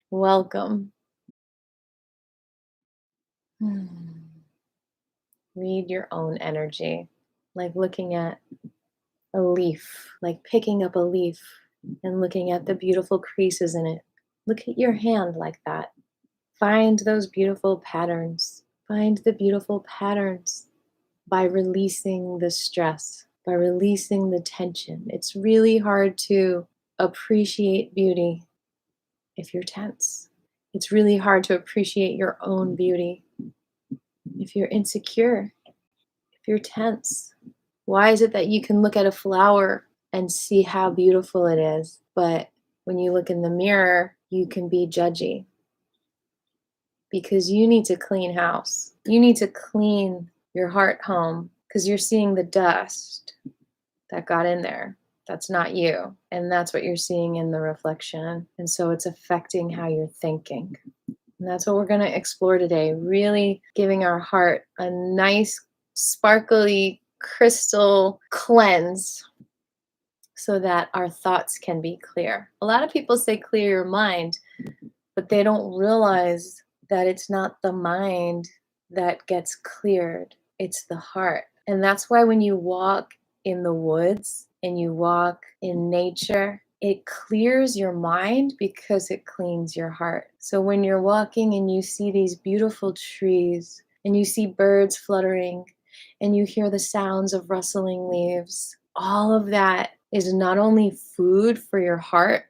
Welcome. Hmm. Read your own energy, like looking at a leaf, like picking up a leaf and looking at the beautiful creases in it. Look at your hand like that. Find those beautiful patterns. Find the beautiful patterns by releasing the stress, by releasing the tension. It's really hard to appreciate beauty if you're tense. It's really hard to appreciate your own beauty if you're insecure, if you're tense. Why is it that you can look at a flower and see how beautiful it is, but when you look in the mirror, you can be judgy? Because you need to clean house. You need to clean your heart home because you're seeing the dust that got in there. That's not you. And that's what you're seeing in the reflection. And so it's affecting how you're thinking. And that's what we're going to explore today. Really giving our heart a nice, sparkly crystal cleanse so that our thoughts can be clear. A lot of people say clear your mind, but they don't realize that it's not the mind that gets cleared, it's the heart. And that's why when you walk in the woods and you walk in nature, it clears your mind because it cleans your heart. So when you're walking and you see these beautiful trees and you see birds fluttering and you hear the sounds of rustling leaves, all of that is not only food for your heart,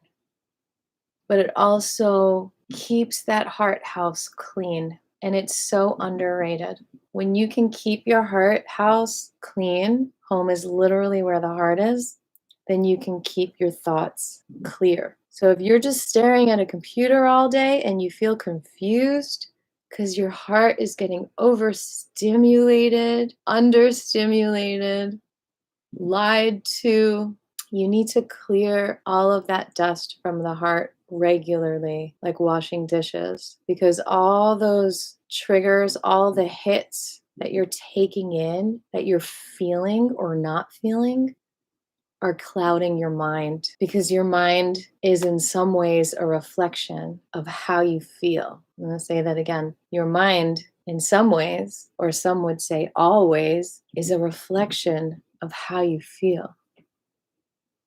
but it also keeps that heart house clean. And it's so underrated. When you can keep your heart house clean, home is literally where the heart is, then you can keep your thoughts clear. So if you're just staring at a computer all day and you feel confused because your heart is getting overstimulated, understimulated, lied to, you need to clear all of that dust from the heart regularly, like washing dishes, because all those triggers, all the hits that you're taking in, that you're feeling or not feeling, are clouding your mind because your mind is in some ways a reflection of how you feel. I'm going to say that again. Your mind, in some ways, or some would say always, is a reflection of how you feel.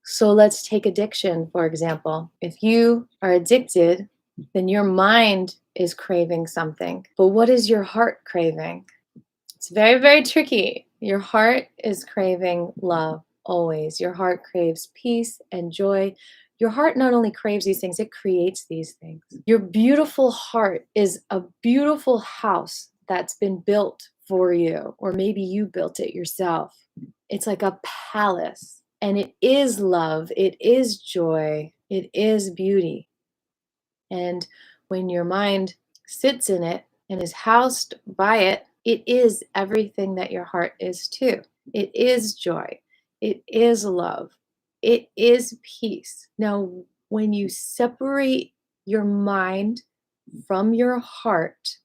So let's take addiction, for example. If you are addicted, then your mind is craving something. But what is your heart craving? It's very, very tricky. Your heart is craving love always. Your heart craves peace and joy. Your heart not only craves these things, it creates these things. Your beautiful heart is a beautiful house that's been built for you, or maybe you built it yourself. It's like a palace, and it is love, it is joy, it is beauty. And when your mind sits in it and is housed by it, it is everything that your heart is too. It is joy. It is love. It is peace. Now, when you separate your mind from your heart,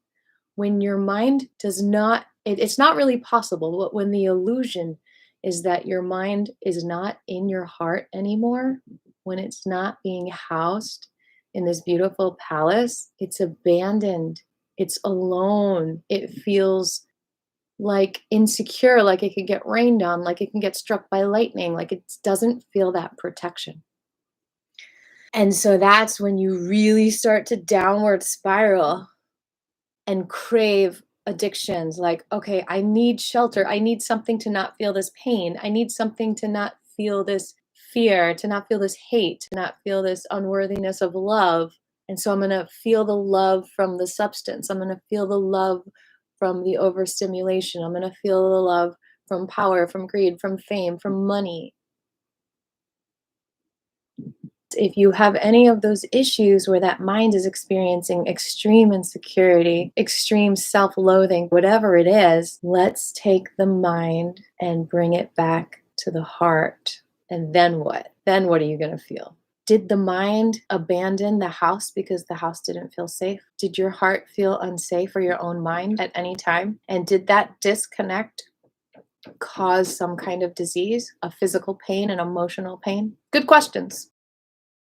when your mind does not, it's not really possible, but when the illusion is that your mind is not in your heart anymore, when it's not being housed in this beautiful palace, it's abandoned, it's alone, it feels like insecure, like it could get rained on, like it can get struck by lightning, like it doesn't feel that protection. And so that's when you really start to downward spiral and crave addictions like, okay, I need shelter. I need something to not feel this pain. I need something to not feel this fear, to not feel this hate, to not feel this unworthiness of love. And so I'm going to feel the love from the substance. I'm going to feel the love from the overstimulation. I'm going to feel the love from power, from greed, from fame, from money. If you have any of those issues where that mind is experiencing extreme insecurity, extreme self loathing, whatever it is, let's take the mind and bring it back to the heart. And then what? Then what are you going to feel? Did the mind abandon the house because the house didn't feel safe? Did your heart feel unsafe for your own mind at any time? And did that disconnect cause some kind of disease, a physical pain, an emotional pain? Good questions.